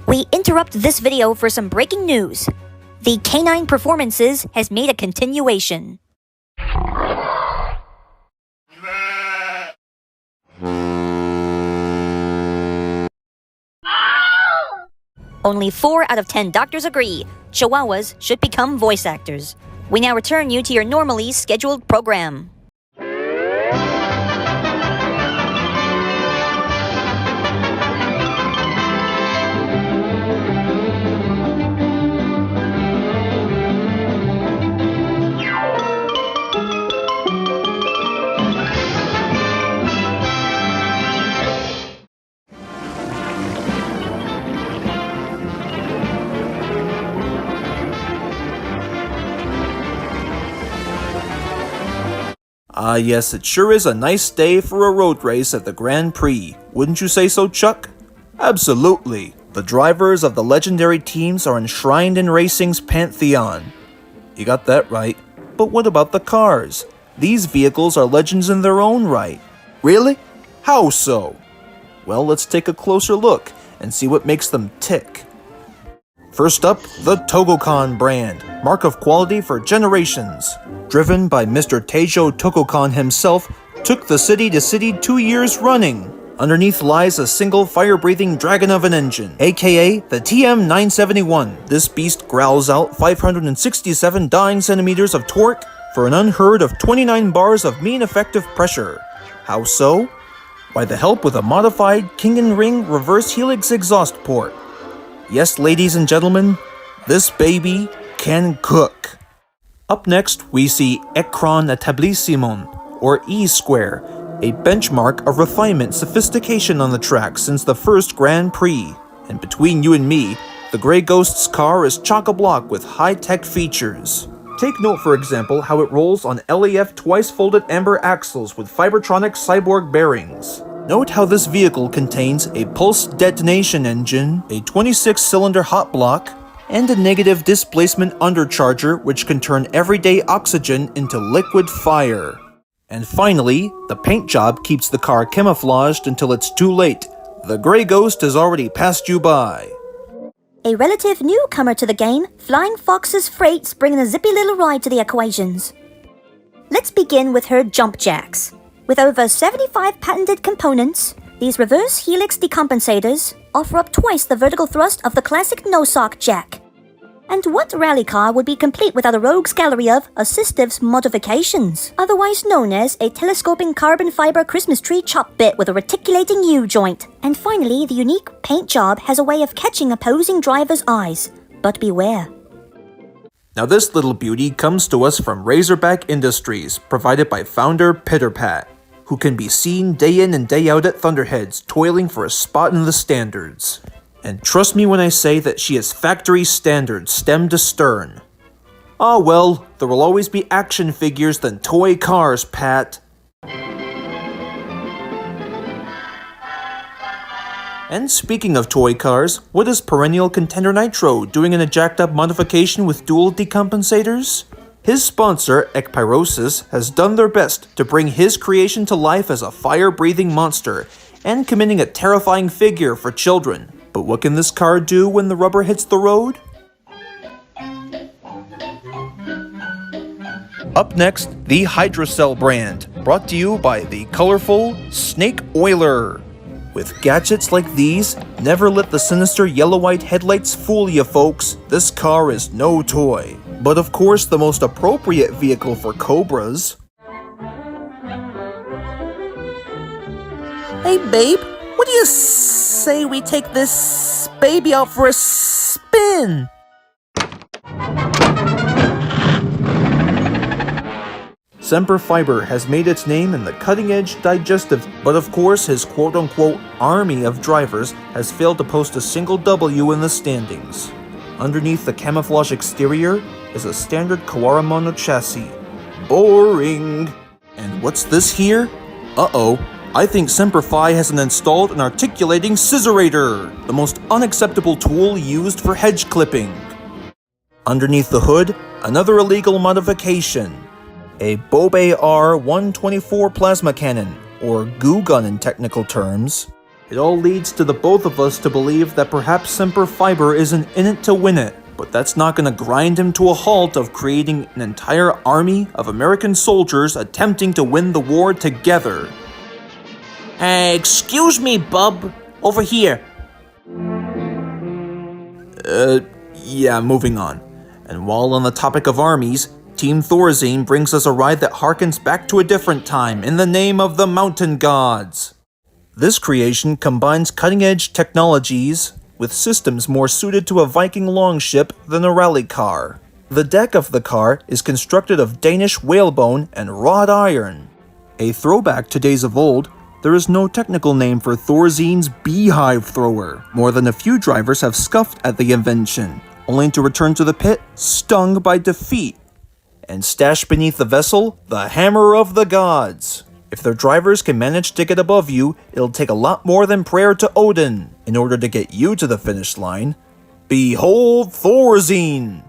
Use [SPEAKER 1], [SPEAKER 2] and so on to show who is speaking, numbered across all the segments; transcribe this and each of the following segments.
[SPEAKER 1] We interrupt this video for some breaking news. The Canine Performances has made a continuation. Only 4 out of 10 doctors agree Chihuahuas should become voice actors. We now return you to your normally scheduled program.
[SPEAKER 2] Ah yes, it sure is a nice day for a road race at the Grand Prix, wouldn't you say so, Chuck? Absolutely. The drivers of the legendary teams are enshrined in racing's pantheon. You got that right. But what about the cars? These vehicles are legends in their own right. Really? How so? Well, let's take a closer look and see what makes them tick. First up, the Togokan brand, mark of quality for generations. Driven by Mr. Teijo Togokan himself, took the city to city 2 years running. Underneath lies a single fire-breathing dragon of an engine, aka the TM971. This beast growls out 567 dying centimeters of torque for an unheard of 29 bars of mean effective pressure. How so? By the help with a modified King & Ring reverse helix exhaust port. Yes, ladies and gentlemen, this baby can cook. Up next, we see Écran Établissement, or E-Square, a benchmark of refinement sophistication on the track since the first Grand Prix. And between you and me, the Grey Ghost's car is chock-a-block with high-tech features. Take note, for example, how it rolls on LEF twice-folded amber axles with Fibertronic cyborg bearings. Note how this vehicle contains a pulse detonation engine, a 26-cylinder hot block, and a negative displacement undercharger which can turn everyday oxygen into liquid fire. And finally, the paint job keeps the car camouflaged until it's too late. The Grey Ghost has already passed you by.
[SPEAKER 1] A relative newcomer to the game, Flying Fox's Freight's bringing a zippy little ride to the equations. Let's begin with her jump jacks. With over 75 patented components, these reverse helix decompensators offer up twice the vertical thrust of the classic no-sock jack. And what rally car would be complete without a rogue's gallery of assistives modifications, otherwise known as a telescoping carbon fiber Christmas tree chop bit with a reticulating U-joint? And finally, the unique paint job has a way of catching opposing drivers' eyes, but beware.
[SPEAKER 2] Now this little beauty comes to us from Razorback Industries, provided by founder Pitterpat, who can be seen day in and day out at Thunderheads, toiling for a spot in the standards. And trust me when I say that she is factory standard, stem to stern. Ah well, there will always be action figures than toy cars, Pat. And speaking of toy cars, what is perennial contender Nitro doing in a jacked up modification with dual decompensators? His sponsor, Ekpyrosis, has done their best to bring his creation to life as a fire-breathing monster and committing a terrifying figure for children. But what can this car do when the rubber hits the road? Up next, the Hydrocell brand, brought to you by the colorful Snake Oiler. With gadgets like these, never let the sinister yellow-white headlights fool you, folks. This car is no toy. But of course, the most appropriate vehicle for Cobras. Hey babe, what do you say we take this baby out for a spin? Semper Fiber has made its name in the cutting-edge digestive, but of course his quote-unquote army of drivers has failed to post a single W in the standings. Underneath the camouflage exterior is a standard Kawara mono chassis. Boring! And what's this here? Uh-oh, I think Semper Fi has installed an articulating scissorator, the most unacceptable tool used for hedge clipping. Underneath the hood, another illegal modification. A Bobe R124 plasma cannon, or goo gun in technical terms. It all leads to the both of us to believe that perhaps Semper Fiber isn't in it to win it, but that's not gonna grind him to a halt of creating an entire army of American soldiers attempting to win the war together.
[SPEAKER 3] Hey, excuse me, bub. Over here.
[SPEAKER 2] Yeah, moving on. And while on the topic of armies, Team Thorazine brings us a ride that harkens back to a different time in the name of the mountain gods. This creation combines cutting-edge technologies with systems more suited to a Viking longship than a rally car. The deck of the car is constructed of Danish whalebone and wrought iron. A throwback to days of old, there is no technical name for Thorzine's beehive thrower. More than a few drivers have scoffed at the invention, only to return to the pit stung by defeat. And stashed beneath the vessel, the hammer of the gods. If their drivers can manage to get above you, it'll take a lot more than prayer to Odin in order to get you to the finish line. Behold Thorazine!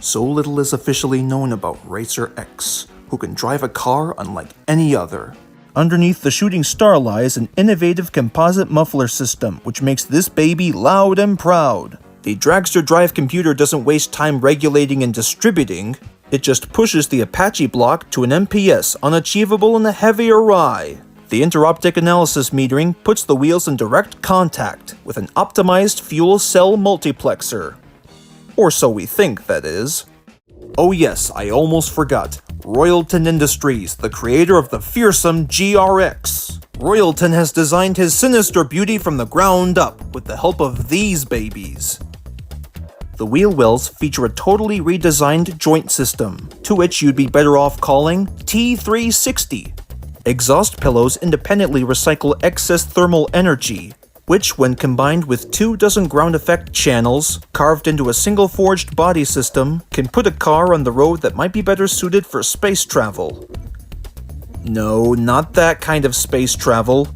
[SPEAKER 2] So little is officially known about Racer X, who can drive a car unlike any other. Underneath the shooting star lies an innovative composite muffler system, which makes this baby loud and proud. The Dragster Drive computer doesn't waste time regulating and distributing. It just pushes the Apache block to an MPS unachievable in a heavier rye. The interoptic analysis metering puts the wheels in direct contact with an optimized fuel cell multiplexer. Or so we think, that is. Oh yes, I almost forgot. Royalton Industries, the creator of the fearsome GRX. Royalton has designed his sinister beauty from the ground up with the help of these babies. The wheel wells feature a totally redesigned joint system, to which you'd be better off calling T360. Exhaust pillows independently recycle excess thermal energy, which, when combined with 24 ground effect channels carved into a single forged body system, can put a car on the road that might be better suited for space travel. No, not that kind of space travel.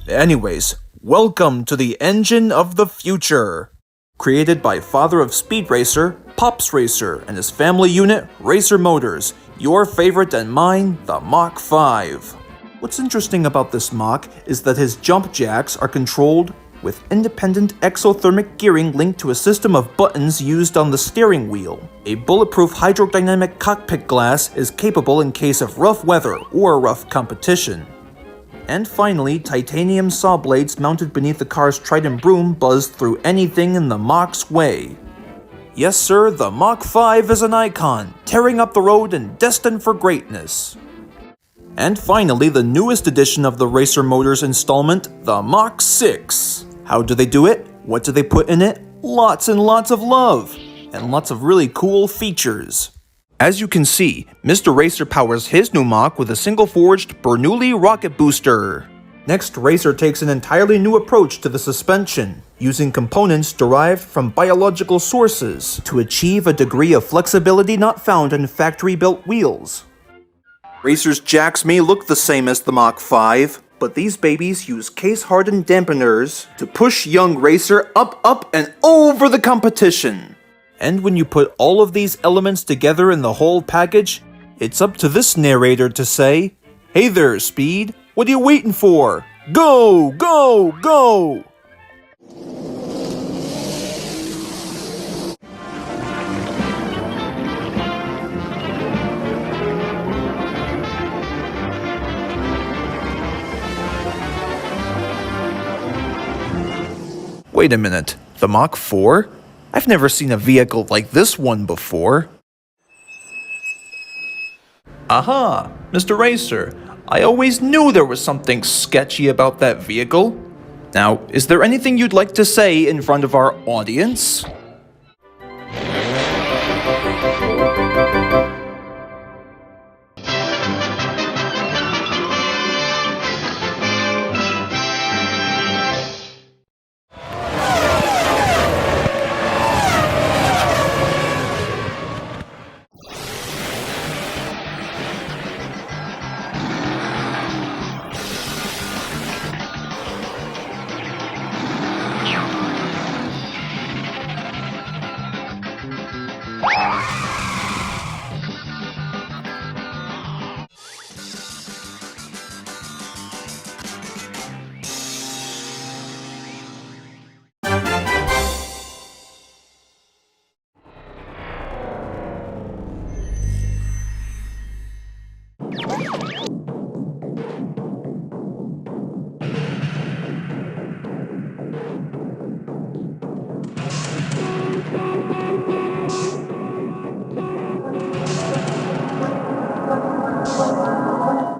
[SPEAKER 2] Anyways, welcome to the engine of the future. Created by father of Speed Racer, Pops Racer, and his family unit, Racer Motors, your favorite and mine, the Mach 5. What's interesting about this Mach is that his jump jacks are controlled with independent exothermic gearing linked to a system of buttons used on the steering wheel. A bulletproof hydrodynamic cockpit glass is capable in case of rough weather or rough competition. And finally, titanium saw blades mounted beneath the car's trident broom buzz through anything in the Mach's way. Yes sir, the Mach 5 is an icon, tearing up the road and destined for greatness. And finally, the newest edition of the Racer Motors installment, the Mach 6. How do they do it? What do they put in it? Lots and lots of love, and lots of really cool features. As you can see, Mr. Racer powers his new Mach with a single-forged Bernoulli rocket booster. Next, Racer takes an entirely new approach to the suspension, using components derived from biological sources to achieve a degree of flexibility not found in factory-built wheels. Racer's jacks may look the same as the Mach 5, but these babies use case-hardened dampeners to push young Racer up, and over the competition. And when you put all of these elements together in the whole package, it's up to this narrator to say, "Hey there, Speed, what are you waiting for? Go, go, go!" Wait a minute, the Mach 4? I've never seen a vehicle like this one before. Aha, Mr. Racer, I always knew there was something sketchy about that vehicle. Now, is there anything you'd like to say in front of our audience?